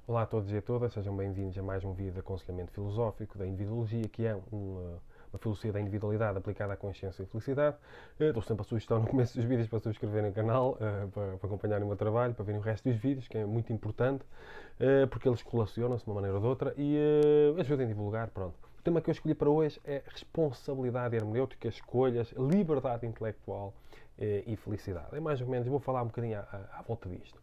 Olá a todos e a todas, sejam bem-vindos a mais um vídeo de aconselhamento filosófico da individuologia, que é uma filosofia da individualidade aplicada à consciência e felicidade. Dou sempre a sugestão no começo dos vídeos para subscreverem o canal, para acompanharem o meu trabalho, para verem o resto dos vídeos, que é muito importante, porque eles colacionam-se de uma maneira ou de outra e ajudem a divulgar. Pronto. O tema que eu escolhi para hoje é responsabilidade hermenêutica, escolhas, liberdade intelectual e felicidade. É mais ou menos, vou falar um bocadinho à volta disto.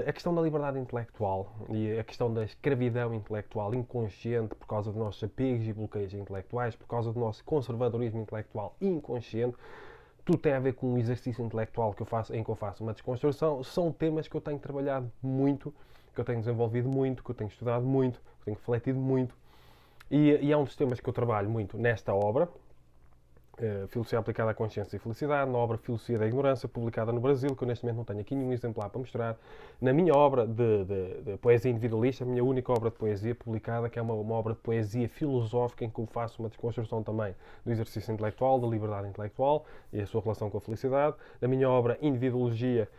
A questão da liberdade intelectual e a questão da escravidão intelectual inconsciente por causa dos nossos apegos e bloqueios intelectuais, por causa do nosso conservadorismo intelectual inconsciente, tudo tem a ver com o exercício intelectual em que eu faço uma desconstrução, são temas que eu tenho trabalhado muito, que eu tenho desenvolvido muito, que eu tenho estudado muito, que eu tenho refletido muito, e é um dos temas que eu trabalho muito nesta obra, Filosofia aplicada à consciência e felicidade, na obra Filosofia da Ignorância, publicada no Brasil, que eu neste momento não tenho aqui nenhum exemplar para mostrar, na minha obra de poesia individualista, a minha única obra de poesia publicada, que é uma obra de poesia filosófica, em que eu faço uma desconstrução também do exercício intelectual, da liberdade intelectual e a sua relação com a felicidade, na minha obra Individuologia,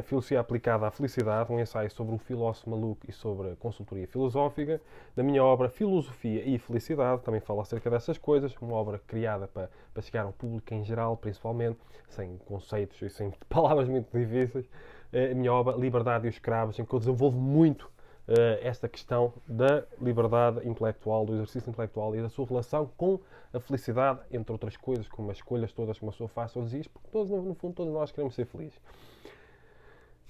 Filosofia aplicada à felicidade, um ensaio sobre o filósofo maluco e sobre a consultoria filosófica, na minha obra Filosofia e Felicidade, também falo acerca dessas coisas, uma obra criada para chegar ao público em geral, principalmente, sem conceitos e sem palavras muito difíceis. A minha obra Liberdade e os Escravos, em que eu desenvolvo muito esta questão da liberdade intelectual, do exercício intelectual e da sua relação com a felicidade, entre outras coisas, como as escolhas todas que uma pessoa faz todos os dias, porque todos, no fundo todos nós queremos ser felizes.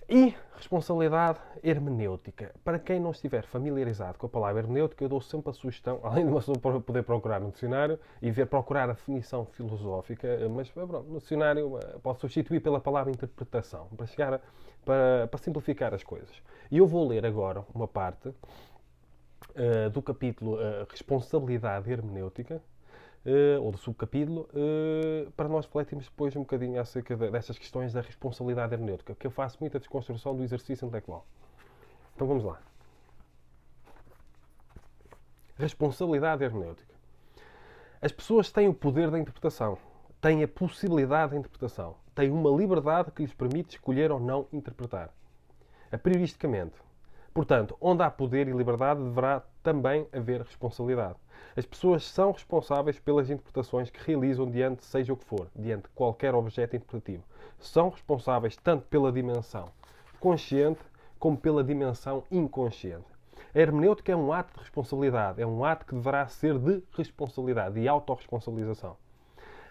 E responsabilidade hermenêutica. Para quem não estiver familiarizado com a palavra hermenêutica, eu dou sempre a sugestão, além de uma pessoa poder procurar no dicionário e procurar a definição filosófica, mas pronto, no dicionário pode substituir pela palavra interpretação, para simplificar as coisas. E eu vou ler agora uma parte do capítulo Responsabilidade hermenêutica, ou do subcapítulo, para nós refletirmos depois um bocadinho acerca destas questões da responsabilidade hermenêutica, que eu faço muita desconstrução do exercício intelectual. Então vamos lá. Responsabilidade hermenêutica. As pessoas têm o poder da interpretação, têm a possibilidade da interpretação, têm uma liberdade que lhes permite escolher ou não interpretar. A prioristicamente. Portanto, onde há poder e liberdade, deverá também haver responsabilidade. As pessoas são responsáveis pelas interpretações que realizam diante seja o que for, diante de qualquer objeto interpretativo. São responsáveis tanto pela dimensão consciente como pela dimensão inconsciente. A hermenêutica é um ato de responsabilidade, é um ato que deverá ser de responsabilidade, de autorresponsabilização.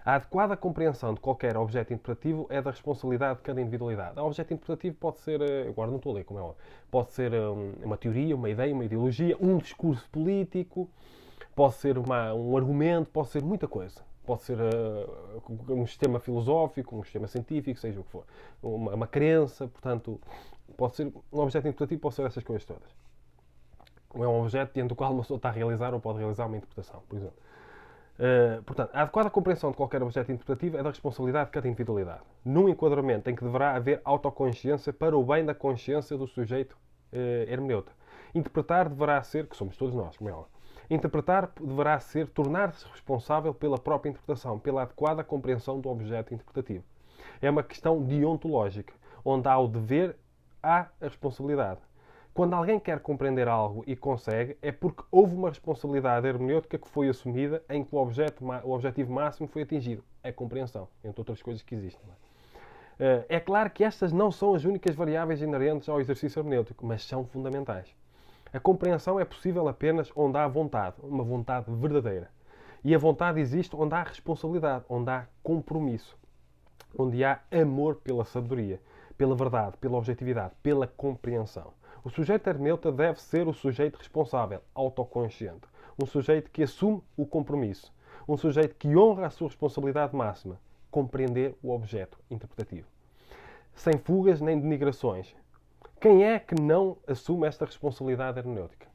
A adequada compreensão de qualquer objeto interpretativo é da responsabilidade de cada individualidade. O objeto interpretativo pode ser, agora não estou a ler como é óbvio, pode ser uma teoria, uma ideia, uma ideologia, um discurso político, pode ser um argumento, pode ser muita coisa. Pode ser um sistema filosófico, um sistema científico, seja o que for. Uma crença, portanto, pode ser um objeto interpretativo, pode ser essas coisas todas. É um objeto diante do qual uma pessoa está a realizar ou pode realizar uma interpretação, por exemplo. Portanto, a adequada compreensão de qualquer objeto interpretativo é da responsabilidade de cada individualidade. Num enquadramento em que deverá haver autoconsciência para o bem da consciência do sujeito hermeneuta. Interpretar deverá ser, que somos todos nós, como é óbvio, interpretar deverá ser tornar-se responsável pela própria interpretação, pela adequada compreensão do objeto interpretativo. É uma questão deontológica, onde há o dever, há a responsabilidade. Quando alguém quer compreender algo e consegue, é porque houve uma responsabilidade hermenêutica que foi assumida em que o objetivo máximo foi atingido. É a compreensão, entre outras coisas que existem. É claro que estas não são as únicas variáveis inerentes ao exercício hermenêutico, mas são fundamentais. A compreensão é possível apenas onde há vontade, uma vontade verdadeira. E a vontade existe onde há responsabilidade, onde há compromisso, onde há amor pela sabedoria, pela verdade, pela objetividade, pela compreensão. O sujeito hermeneuta deve ser o sujeito responsável, autoconsciente. Um sujeito que assume o compromisso. Um sujeito que honra a sua responsabilidade máxima, compreender o objeto interpretativo. Sem fugas nem denigrações. Quem é que não assume esta responsabilidade hermenêutica?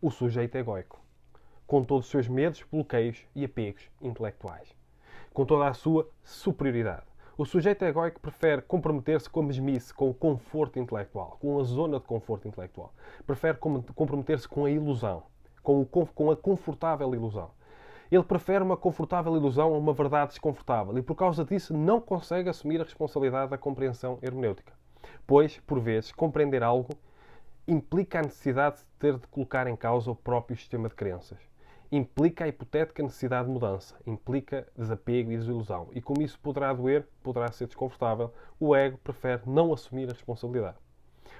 O sujeito egóico, com todos os seus medos, bloqueios e apegos intelectuais. Com toda a sua superioridade. O sujeito egóico prefere comprometer-se com a mesmice, com o conforto intelectual, com a zona de conforto intelectual. Prefere comprometer-se com a ilusão, com a confortável ilusão. Ele prefere uma confortável ilusão a uma verdade desconfortável e, por causa disso, não consegue assumir a responsabilidade da compreensão hermenêutica. Pois, por vezes, compreender algo implica a necessidade de ter de colocar em causa o próprio sistema de crenças. Implica a hipotética necessidade de mudança. Implica desapego e desilusão. E como isso poderá doer, poderá ser desconfortável, o ego prefere não assumir a responsabilidade.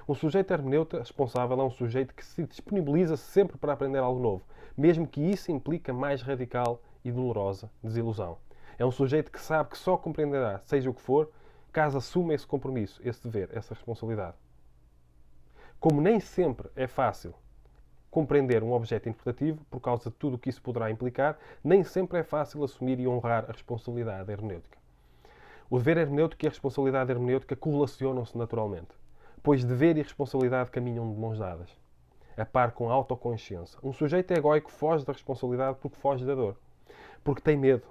Um sujeito hermeneuta responsável é um sujeito que se disponibiliza sempre para aprender algo novo, mesmo que isso implique a mais radical e dolorosa desilusão. É um sujeito que sabe que só compreenderá, seja o que for, caso assuma esse compromisso, esse dever, essa responsabilidade. Como nem sempre é fácil compreender um objeto interpretativo, por causa de tudo o que isso poderá implicar, nem sempre é fácil assumir e honrar a responsabilidade hermenêutica. O dever hermenêutico e a responsabilidade hermenêutica correlacionam-se naturalmente, pois dever e responsabilidade caminham de mãos dadas, a par com a autoconsciência. Um sujeito egóico foge da responsabilidade porque foge da dor, porque tem medo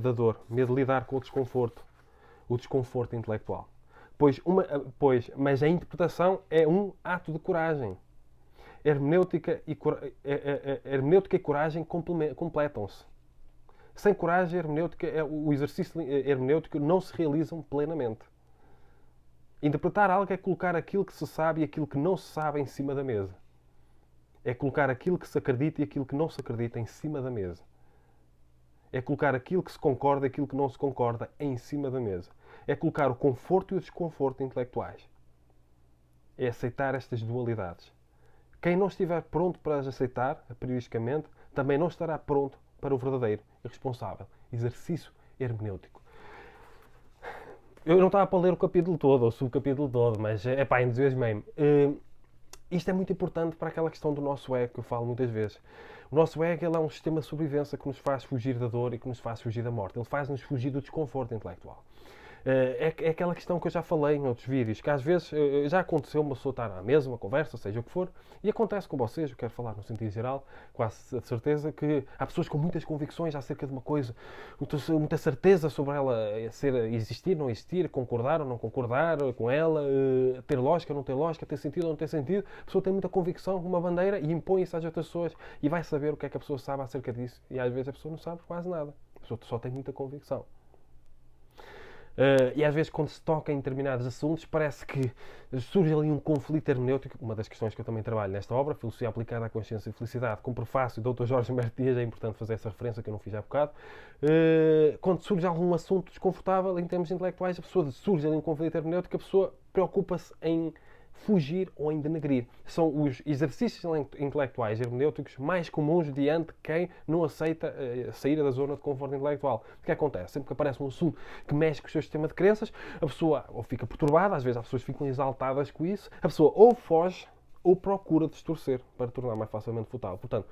da dor, medo de lidar com o desconforto intelectual. Mas a interpretação é um ato de coragem. Hermenêutica e coragem completam-se. Sem coragem, o exercício hermenêutico não se realizam plenamente. Interpretar algo é colocar aquilo que se sabe e aquilo que não se sabe em cima da mesa. É colocar aquilo que se acredita e aquilo que não se acredita em cima da mesa. É colocar aquilo que se concorda e aquilo que não se concorda em cima da mesa. É colocar o conforto e o desconforto intelectuais. É aceitar estas dualidades. Quem não estiver pronto para as aceitar, periodicamente, também não estará pronto para o verdadeiro e responsável exercício hermenêutico. Eu não estava para ler o capítulo todo, ou o subcapítulo todo, mas entusiasmei-me. Isto é muito importante para aquela questão do nosso ego, que eu falo muitas vezes. O nosso ego é um sistema de sobrevivência que nos faz fugir da dor e que nos faz fugir da morte. Ele faz-nos fugir do desconforto intelectual. É aquela questão que eu já falei em outros vídeos, que às vezes já aconteceu uma pessoa estar à mesa, uma conversa, seja o que for, e acontece com vocês, eu quero falar no sentido geral, quase a certeza que há pessoas com muitas convicções acerca de uma coisa, muita certeza sobre ela existir, não existir, concordar ou não concordar com ela, ter lógica ou não ter lógica, ter sentido ou não ter sentido. A pessoa tem muita convicção com uma bandeira e impõe isso às outras pessoas e vai saber o que é que a pessoa sabe acerca disso, e às vezes a pessoa não sabe quase nada. A pessoa só tem muita convicção. E às vezes, quando se toca em determinados assuntos, parece que surge ali um conflito hermenêutico. Uma das questões que eu também trabalho nesta obra, Filosofia Aplicada à Consciência e Felicidade, com o prefácio do Dr. Jorge Humberto Dias, é importante fazer essa referência que eu não fiz há bocado. Quando surge algum assunto desconfortável em termos intelectuais, surge ali um conflito hermenêutico, a pessoa preocupa-se em fugir ou em denegrir. São os exercícios intelectuais hermenêuticos mais comuns diante de quem não aceita sair da zona de conforto intelectual. O que acontece? Sempre que aparece um assunto que mexe com o seu sistema de crenças, a pessoa ou fica perturbada, às vezes as pessoas ficam exaltadas com isso, a pessoa ou foge ou procura distorcer para tornar mais facilmente futável. Portanto,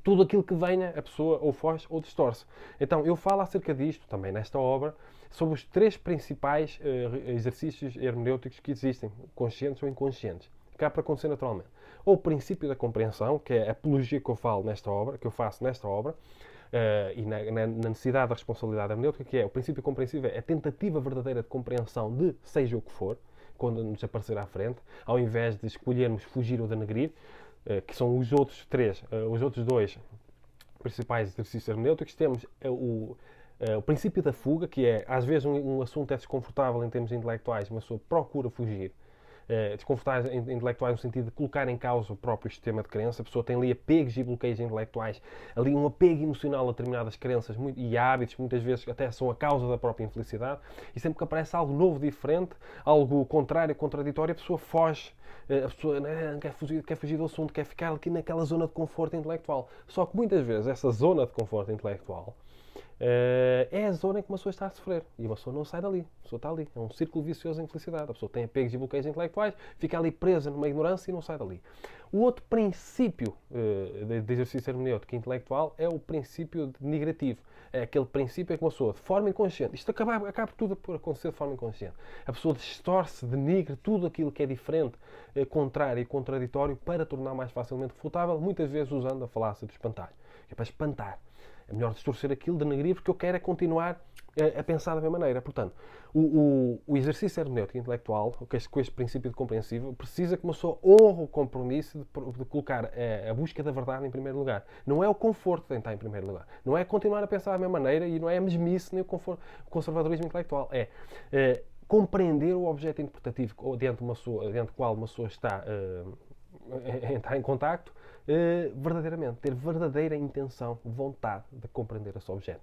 tudo aquilo que venha, a pessoa ou foge ou distorce. Então, eu falo acerca disto, também nesta obra, sobre os três principais exercícios hermenêuticos que existem, conscientes ou inconscientes, que há para acontecer naturalmente. Ou o princípio da compreensão, que é a apologia que eu falo nesta obra, que eu faço nesta obra, e na necessidade da responsabilidade hermenêutica, que é o princípio compreensivo, é a tentativa verdadeira de compreensão de seja o que for, quando nos aparecer à frente, ao invés de escolhermos fugir ou denegrir, que são os outros dois principais exercícios hermenêuticos. Temos o princípio da fuga, que é, às vezes, um assunto é desconfortável em termos intelectuais, mas a pessoa procura fugir. Desconfortáveis intelectuais no sentido de colocar em causa o próprio sistema de crença. A pessoa tem ali apegos e bloqueios intelectuais, ali um apego emocional a determinadas crenças e hábitos, muitas vezes até são a causa da própria infelicidade. E sempre que aparece algo novo, diferente, algo contrário, contraditório, a pessoa foge. A pessoa quer fugir do assunto, quer ficar aqui naquela zona de conforto intelectual. Só que muitas vezes essa zona de conforto intelectual é a zona em que uma pessoa está a sofrer. E uma pessoa não sai dali. A pessoa está ali. É um círculo vicioso de infelicidade. A pessoa tem apegos e bloqueios intelectuais, fica ali presa numa ignorância e não sai dali. O outro princípio de exercício hermenêutico intelectual é o princípio negativo. É aquele princípio em que uma pessoa, de forma inconsciente, isto acaba tudo por acontecer de forma inconsciente, a pessoa distorce, denigre tudo aquilo que é diferente, contrário e contraditório para tornar mais facilmente refutável, muitas vezes usando a falácia do espantalho. É para espantar. É melhor distorcer aquilo, denegrir, porque eu quero é continuar a pensar da mesma maneira. Portanto, o exercício hermenêutico intelectual, com este princípio de compreensível, precisa que uma pessoa honre o compromisso de colocar a busca da verdade em primeiro lugar. Não é o conforto que tem que estar em primeiro lugar. Não é continuar a pensar da mesma maneira e não é a mesmice nem o conservadorismo intelectual. É compreender o objeto interpretativo diante do qual uma pessoa está entrar em contacto verdadeiramente, ter verdadeira intenção, vontade de compreender esse objeto.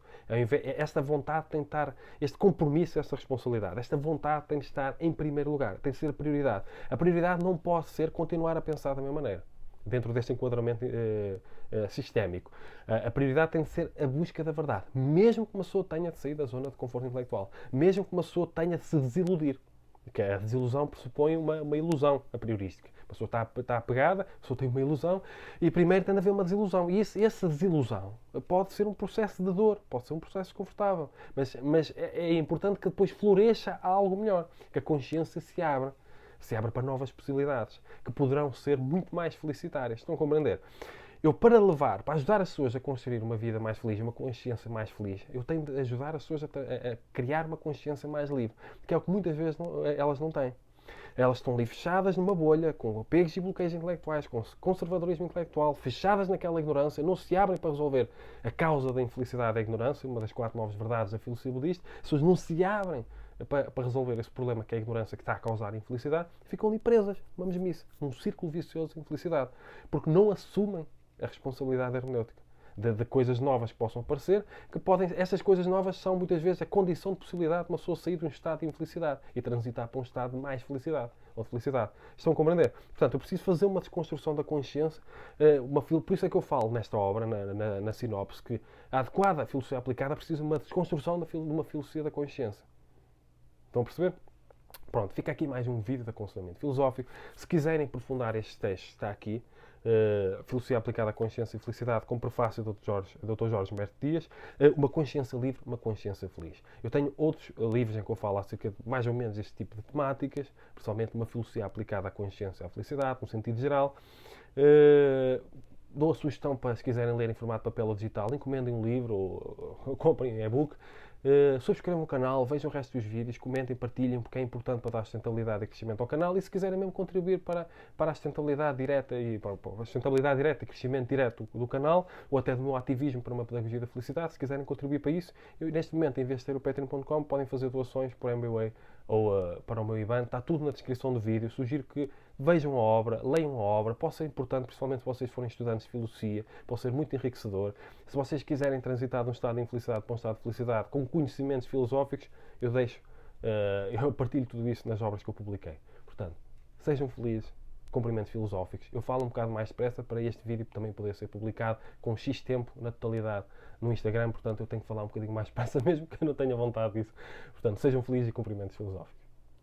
Esta vontade tem de estar, este compromisso, esta responsabilidade, esta vontade tem de estar em primeiro lugar, tem de ser a prioridade. A prioridade não pode ser continuar a pensar da mesma maneira, dentro deste enquadramento sistémico. A prioridade tem de ser a busca da verdade, mesmo que uma pessoa tenha de sair da zona de conforto intelectual, mesmo que uma pessoa tenha de se desiludir. Que a desilusão pressupõe uma ilusão a priorística. A pessoa está apegada, a pessoa tem uma ilusão e primeiro tem de haver uma desilusão. E essa desilusão pode ser um processo de dor, pode ser um processo desconfortável, mas é importante que depois floresça algo melhor, que a consciência se abra para novas possibilidades, que poderão ser muito mais felicitárias. Estão a compreender? Para ajudar as pessoas a construir uma vida mais feliz, uma consciência mais feliz, eu tenho de ajudar as pessoas a criar uma consciência mais livre, que é o que muitas vezes elas não têm. Elas estão ali fechadas numa bolha, com apegos e bloqueios intelectuais, com conservadorismo intelectual, fechadas naquela ignorância, não se abrem para resolver a causa da infelicidade e da ignorância, uma das 4 novas verdades da filosofia budista. As pessoas não se abrem para resolver esse problema que é a ignorância que está a causar a infelicidade, ficam ali presas, uma mesmice, num círculo vicioso de infelicidade, porque não assumem a responsabilidade hermenêutica de coisas novas que possam aparecer, essas coisas novas são muitas vezes a condição de possibilidade de uma pessoa sair de um estado de infelicidade e transitar para um estado de mais felicidade ou de felicidade. Estão a compreender? Portanto, eu preciso fazer uma desconstrução da consciência, por isso é que eu falo nesta obra, na sinopse, que a adequada filosofia aplicada precisa de uma desconstrução de uma filosofia da consciência. Estão a perceber? Pronto, fica aqui mais um vídeo de aconselhamento filosófico. Se quiserem aprofundar este texto, está aqui. Filosofia aplicada à consciência e felicidade, com prefácio do Dr. Jorge Humberto Dias, uma consciência livre, uma consciência feliz. Eu tenho outros livros em que eu falo acerca de mais ou menos este tipo de temáticas, principalmente uma filosofia aplicada à consciência e à felicidade, no sentido geral. Dou a sugestão para, se quiserem ler em formato papel ou digital, encomendem um livro ou comprem e-book. Subscrevam o canal, vejam o resto dos vídeos, comentem, partilhem, porque é importante para dar sustentabilidade e crescimento ao canal. E se quiserem mesmo contribuir para a sustentabilidade direta e crescimento direto do canal, ou até do meu ativismo para uma pedagogia da felicidade, se quiserem contribuir para isso, neste momento, em vez de ter o patreon.com, podem fazer doações por MBWay ou para o meu IBAN. Está tudo na descrição do vídeo. Sugiro que vejam a obra, leiam a obra. Pode ser importante, principalmente se vocês forem estudantes de filosofia, pode ser muito enriquecedor. Se vocês quiserem transitar de um estado de infelicidade para um estado de felicidade com conhecimentos filosóficos, eu partilho tudo isso nas obras que eu publiquei. Portanto, sejam felizes, cumprimentos filosóficos. Eu falo um bocado mais depressa para este vídeo também poder ser publicado com X tempo na totalidade no Instagram, portanto eu tenho que falar um bocadinho mais depressa mesmo que eu não tenha vontade disso. Portanto, sejam felizes e cumprimentos filosóficos.